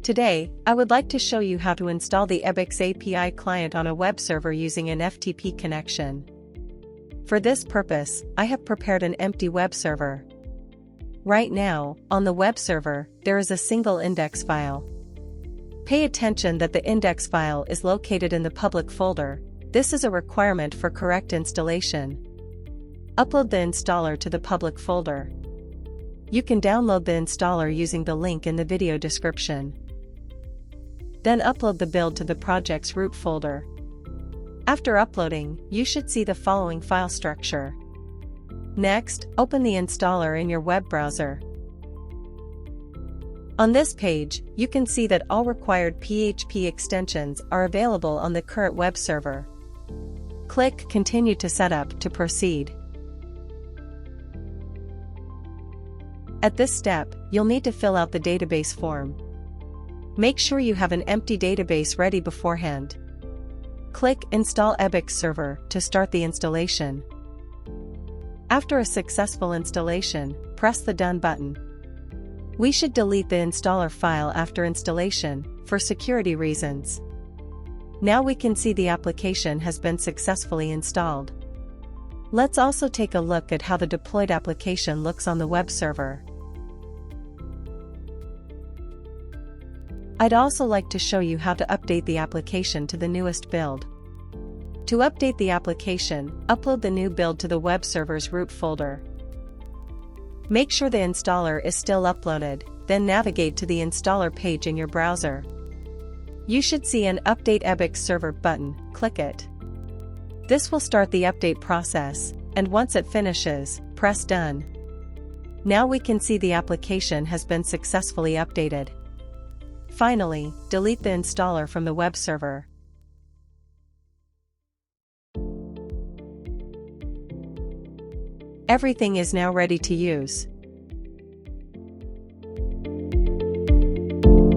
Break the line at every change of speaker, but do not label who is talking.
Today, I would like to show you how to install the EBICS API Client on a web server using an FTP connection. For this purpose, I have prepared an empty web server. Right now, on the web server, there is a single index file. Pay attention that the index file is located in the public folder. This is a requirement for correct installation. Upload the installer to the public folder. You can download the installer using the link in the video description. Then upload the build to the project's root folder. After uploading, you should see the following file structure. Next, open the installer in your web browser. On this page, you can see that all required PHP extensions are available on the current web server. Click Continue to Setup to proceed. At this step, you'll need to fill out the database form. Make sure you have an empty database ready beforehand. Click Install EBICS Server to start the installation. After a successful installation, press the Done button. We should delete the installer file after installation, for security reasons. Now we can see the application has been successfully installed. Let's also take a look at how the deployed application looks on the web server. I'd also like to show you how to update the application to the newest build. To update the application, upload the new build to the web server's root folder. Make sure the installer is still uploaded, then navigate to the installer page in your browser. You should see an Update EBICS Server button, click it. This will start the update process, and once it finishes, press Done. Now we can see the application has been successfully updated. Finally, delete the installer from the web server. Everything is now ready to use.